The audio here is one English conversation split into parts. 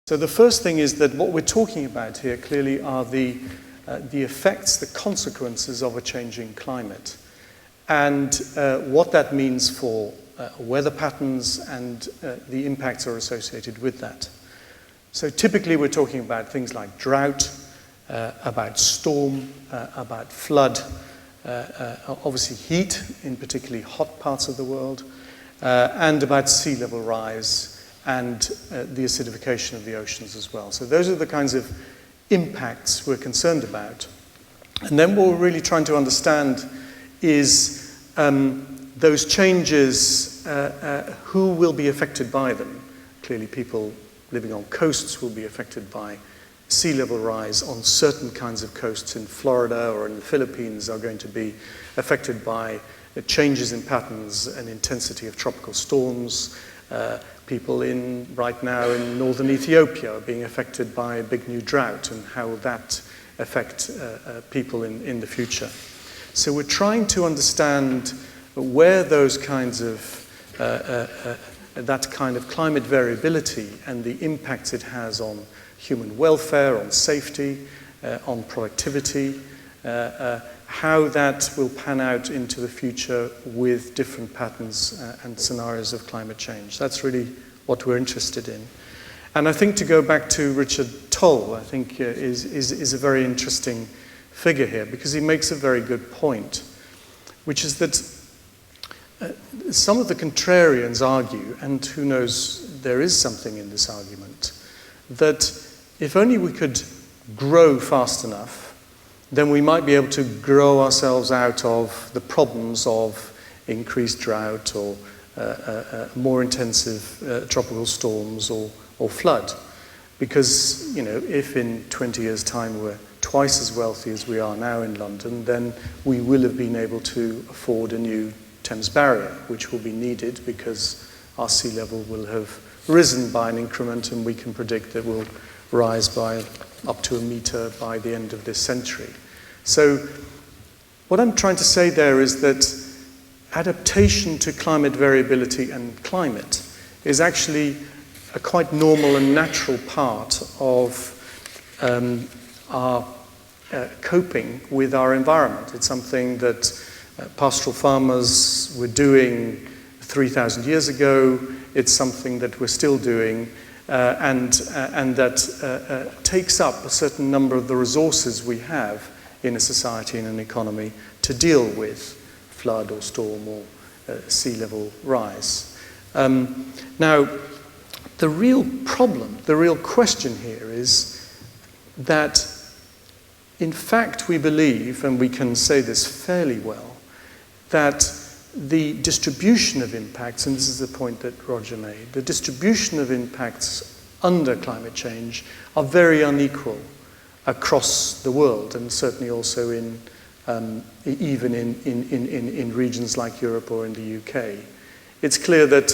So the first thing is that what we're talking about here clearly are the effects, the consequences of a changing climate, and what that means for weather patterns and the impacts are associated with that. So typically we're talking about things like drought, about storm, about flood, obviously heat in particularly hot parts of the world, and about sea level rise and the acidification of the oceans as well. So those are the kinds of impacts we're concerned about. And then what we're really trying to understand is those changes, who will be affected by them. Clearly people living on coasts will be affected by sea level rise. On certain kinds of coasts in Florida or in the Philippines are going to be affected by changes in patterns and intensity of tropical storms. People right now in northern Ethiopia are being affected by a big new drought, and how will that affect people in the future. So we're trying to understand where those kinds of, that kind of climate variability and the impacts it has on human welfare, on safety, on productivity, how that will pan out into the future with different patterns and scenarios of climate change. That's really what we're interested in. And I think to go back to Richard Toll, I think is a very interesting figure here, because he makes a very good point, which is that some of the contrarians argue, and who knows, there is something in this argument, that if only we could grow fast enough, then we might be able to grow ourselves out of the problems of increased drought or more intensive tropical storms or flood. Because, you know, if in 20 years' time we're twice as wealthy as we are now in London, then we will have been able to afford a new Thames barrier, which will be needed because our sea level will have risen by an increment, and we can predict that we'll rise by up to 1 meter by the end of this century. So what I'm trying to say there is that adaptation to climate variability and climate is actually a quite normal and natural part of our coping with our environment. It's something that pastoral farmers were doing 3,000 years ago. It's something that we're still doing, and that takes up a certain number of the resources we have in a society and an economy to deal with flood or storm or sea level rise. Now, the real problem, the real question here is that, in fact, we believe, and we can say this fairly well, that the distribution of impacts, and this is the point that Roger made, the distribution of impacts under climate change are very unequal across the world, and certainly also in even in regions like Europe or in the UK. It's clear that,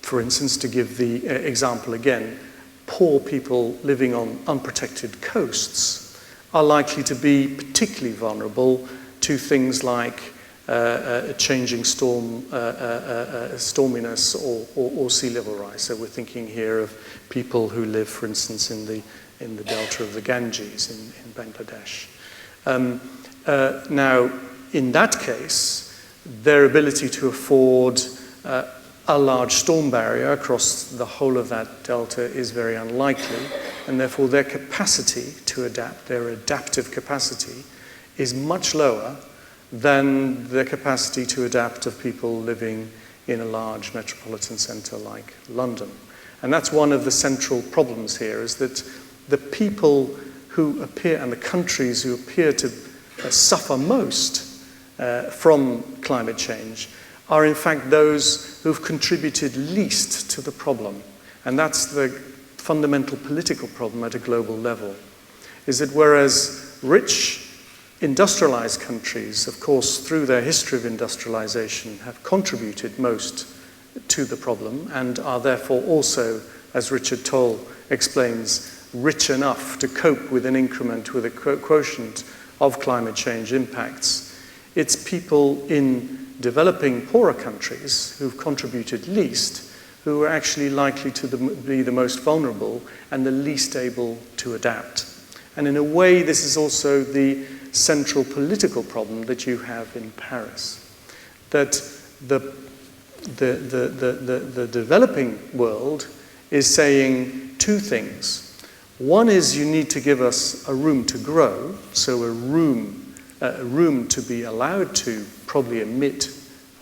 for instance, to give the example again, poor people living on unprotected coasts are likely to be particularly vulnerable to things like changing storminess or sea level rise. So we're thinking here of people who live, for instance, in the delta of the Ganges in Bangladesh. Now, in that case, their ability to afford a large storm barrier across the whole of that delta is very unlikely, and therefore their capacity to adapt, their adaptive capacity, is much lower than the capacity to adapt of people living in a large metropolitan centre like London. And that's one of the central problems here, is that the people who appear, and the countries who appear to suffer most from climate change are in fact those who've contributed least to the problem. And that's the fundamental political problem at a global level, is that whereas rich industrialized countries, of course, through their history of industrialization, have contributed most to the problem and are therefore also, as Richard Toll explains, rich enough to cope with an increment, with a quotient of climate change impacts. It's people in developing poorer countries who've contributed least who are actually likely to be the most vulnerable and the least able to adapt. And in a way, this is also the central political problem that you have in Paris, that the developing world is saying two things. One is you need to give us a room to grow, so a room to be allowed to probably emit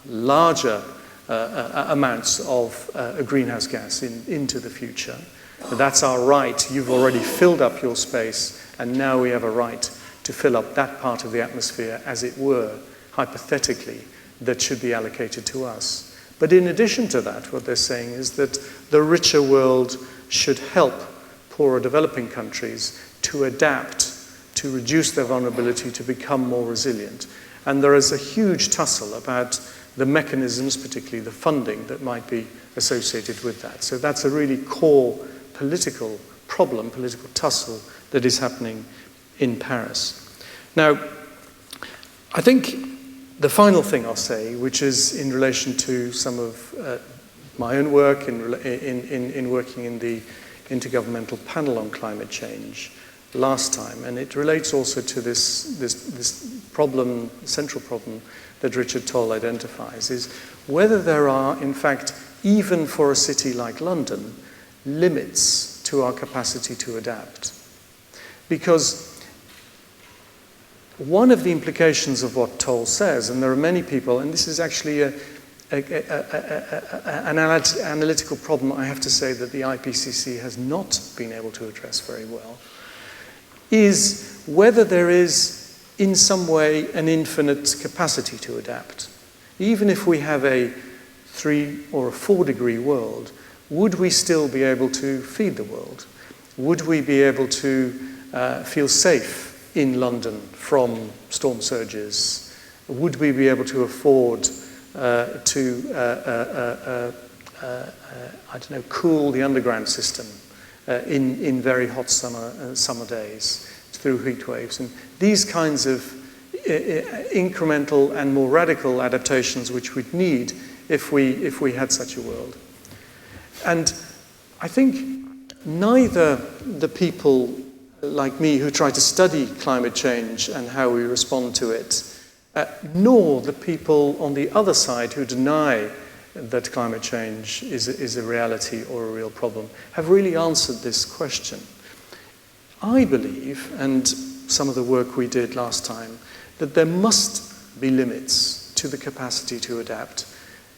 larger amounts of greenhouse gas into the future. That's our right. You've already filled up your space, and now we have a right to fill up that part of the atmosphere, as it were, hypothetically, that should be allocated to us. But in addition to that, what they're saying is that the richer world should help poorer developing countries to adapt, to reduce their vulnerability, to become more resilient. And there is a huge tussle about the mechanisms, particularly the funding, that might be associated with that. So that's a really core political problem, political tussle that is happening in Paris. Now, I think the final thing I'll say, which is in relation to some of my own work in working in the Intergovernmental Panel on Climate Change last time, and it relates also to this problem, central problem that Richard Toll identifies, is whether there are, in fact, even for a city like London, limits to our capacity to adapt. Because one of the implications of what Toll says, and there are many people, and this is actually an analytical problem, I have to say, that the IPCC has not been able to address very well, is whether there is, in some way, an infinite capacity to adapt. Even if we have a 3 or a 4 degree world, would we still be able to feed the world? Would we be able to feel safe in London from storm surges? Would we be able to afford cool the underground system in very hot summer days through heat waves? And these kinds of incremental and more radical adaptations which we'd need if we had such a world. And I think neither the people like me who try to study climate change and how we respond to it, nor the people on the other side who deny that climate change is a reality or a real problem, have really answered this question. I believe, and some of the work we did last time, that there must be limits to the capacity to adapt,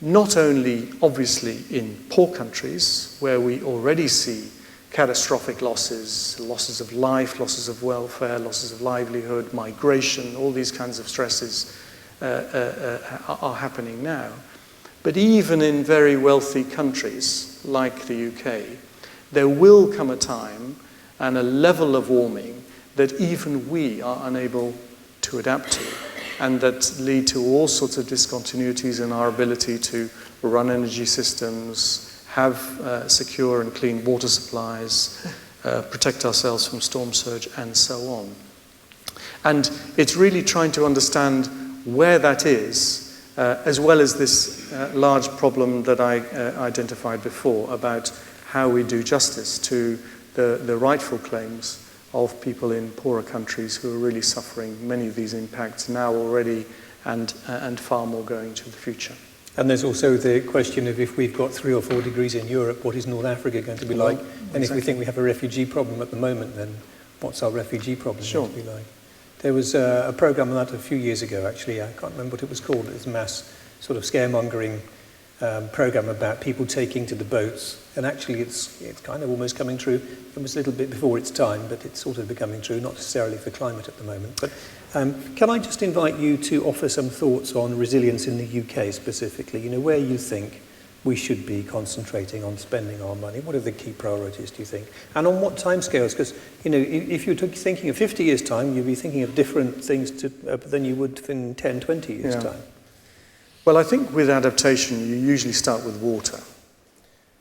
not only, obviously, in poor countries, where we already see catastrophic losses of life, losses of welfare, losses of livelihood, migration, all these kinds of stresses are happening now. But even in very wealthy countries like the UK, there will come a time and a level of warming that even we are unable to adapt to, and that lead to all sorts of discontinuities in our ability to run energy systems, have secure and clean water supplies, protect ourselves from storm surge, and so on. And it's really trying to understand where that is, as well as this large problem that I identified before about how we do justice to the rightful claims of people in poorer countries who are really suffering many of these impacts now already, and far more going to the future. And there's also the question of, if we've got 3 or 4 degrees in Europe, what is North Africa going to be like? And exactly. If we think we have a refugee problem at the moment, then what's our refugee problem going to be like? There was a program on that a few years ago, actually. I can't remember what it was called. It was a mass sort of scaremongering program about people taking to the boats. And actually, it's kind of almost coming true. It was a little bit before its time, but it's sort of becoming true, not necessarily for climate at the moment. But can I just invite you to offer some thoughts on resilience in the UK specifically? You know, where you think we should be concentrating on spending our money? What are the key priorities, do you think? And on what timescales? Because, you know, if you're thinking of 50 years' time, you'll be thinking of different things than you would in 10, 20 years' time. Well, I think with adaptation, you usually start with water.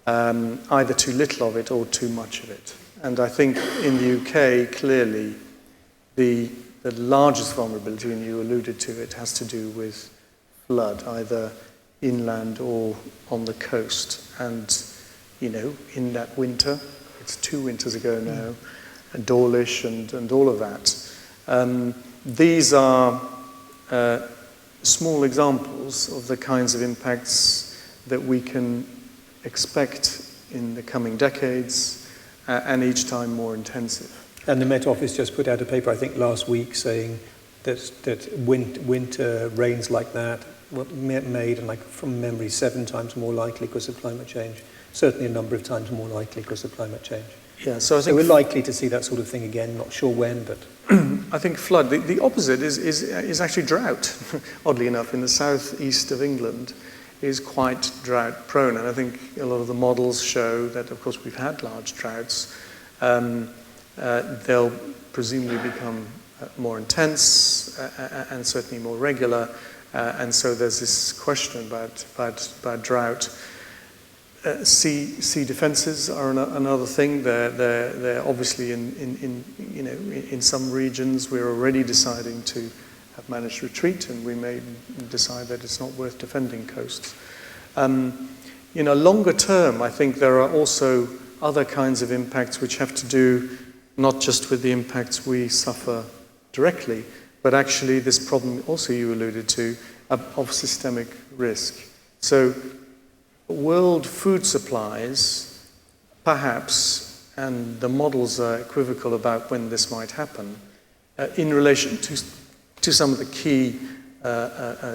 Either too little of it or too much of it. And I think in the UK, clearly, the largest vulnerability, and you alluded to it, has to do with flood, either inland or on the coast. And in that winter. It's 2 winters ago now, and Dawlish and all of that. These are small examples of the kinds of impacts that we can expect in the coming decades, and each time more intensive. And the Met Office just put out a paper, I think, last week saying that winter rains like that were made, and from memory, 7 times more likely because of climate change. Certainly a number of times more likely because of climate change. Yeah, so I think we're likely to see that sort of thing again, not sure when, but... I think flood, the opposite is actually drought, oddly enough, in the southeast of England is quite drought prone, and I think a lot of the models show that, of course, we've had large droughts. They'll presumably become more intense and certainly more regular, and so there's this question about drought. Sea defences are another thing. They're obviously in some regions we're already deciding to have managed retreat, and we may decide that it's not worth defending coasts. Longer term, I think there are also other kinds of impacts which have to do not just with the impacts we suffer directly, but actually this problem also you alluded to of systemic risk. So world food supplies, perhaps, and the models are equivocal about when this might happen, in relation to some of the key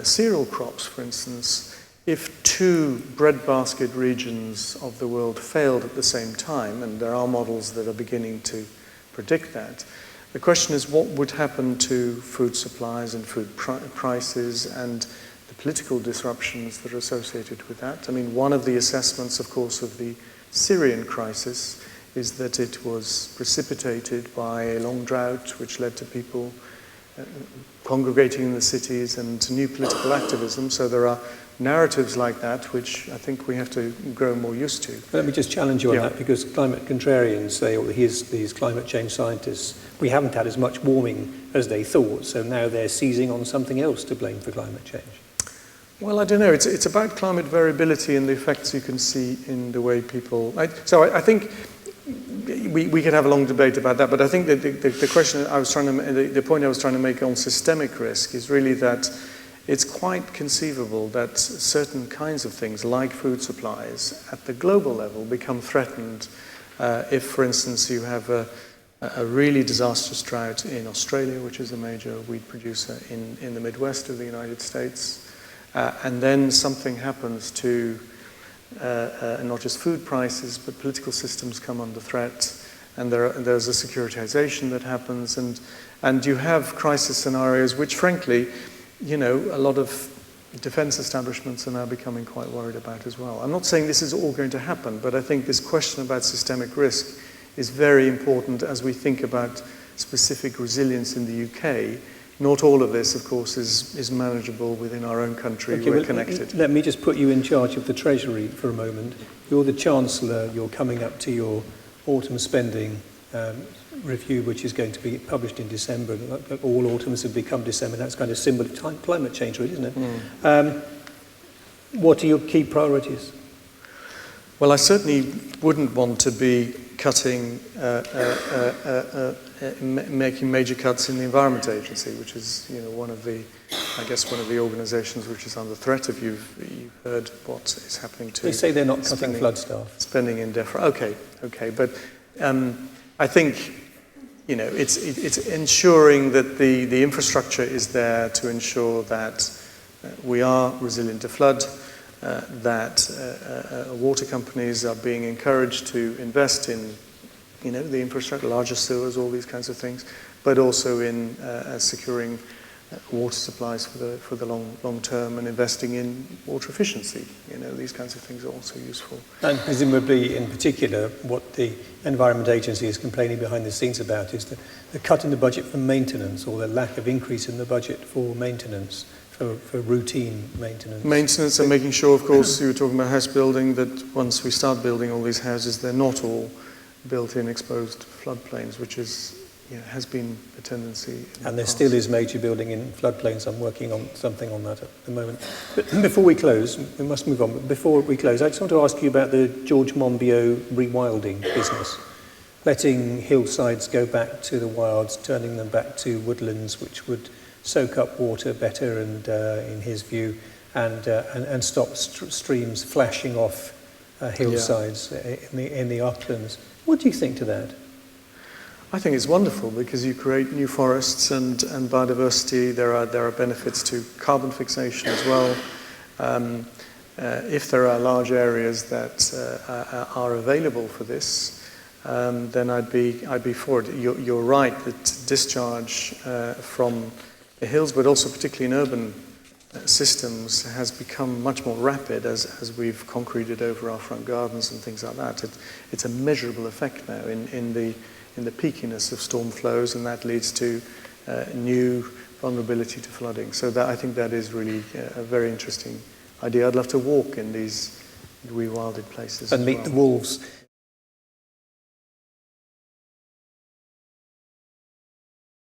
cereal crops, for instance. If 2 breadbasket regions of the world failed at the same time, and there are models that are beginning to predict that, the question is what would happen to food supplies and food prices and the political disruptions that are associated with that. I mean, one of the assessments, of course, of the Syrian crisis is that it was precipitated by a long drought which led to people congregating in the cities and to new political activism. So there are narratives like that which I think we have to grow more used to. Let me just challenge you on that, because climate contrarians say, or these climate change scientists, we haven't had as much warming as they thought, so now they're seizing on something else to blame for climate change. Well, I don't know. It's about climate variability and the effects you can see in the way people... I think we could have a long debate about that, but I think that the question I was trying to... The point I was trying to make on systemic risk is really that it's quite conceivable that certain kinds of things, like food supplies, at the global level become threatened if, for instance, you have a really disastrous drought in Australia, which is a major wheat producer in the Midwest of the United States, and then something happens to not just food prices, but political systems come under threat, and there's a securitization that happens, and you have crisis scenarios which, frankly, a lot of defense establishments are now becoming quite worried about as well. I'm not saying this is all going to happen, but I think this question about systemic risk is very important as we think about specific resilience in the UK. Not all of this, of course, is manageable within our own country. Okay, we're connected. Let me just put you in charge of the Treasury for a moment. You're the Chancellor. You're coming up to your autumn spending review, which is going to be published in December. All autumns have become December. That's kind of symbol of climate change, really, isn't it? What are your key priorities? Well, I certainly wouldn't want to be cutting, making major cuts in the Environment Agency, which is, one of the organisations which is under threat. If you've heard what is happening to... They say they're not cutting flood staff. Spending in DEFRA. Okay, but I think, it's ensuring that the infrastructure is there to ensure that we are resilient to flood, that water companies are being encouraged to invest in, the infrastructure, larger sewers, all these kinds of things, but also in securing water supplies for the long term and investing in water efficiency. These kinds of things are also useful. And presumably, in particular, what the Environment Agency is complaining behind the scenes about is the cut in the budget for maintenance, or the lack of increase in the budget for maintenance, for routine maintenance. Maintenance, and making sure, of course, you were talking about house building, that once we start building all these houses, they're not all built in exposed floodplains, which is has been a tendency. And there still is major building in floodplains. I'm working on something on that at the moment. But before we close, we must move on. But before we close, I just want to ask you about the George Monbiot rewilding business. Letting hillsides go back to the wilds, turning them back to woodlands, which would soak up water better, and in his view, and stop streams flashing off hillsides in the uplands. What do you think to that? I think it's wonderful because you create new forests and biodiversity. There are benefits to carbon fixation as well. If there are large areas that are available for this, then I'd be for it. You're right that discharge from the hills, but also particularly in urban systems, has become much more rapid as we've concreted over our front gardens and things like that. It's a measurable effect now in the peakiness of storm flows, and that leads to new vulnerability to flooding. So I think that is really a very interesting idea. I'd love to walk in these rewilded places and meet the wolves.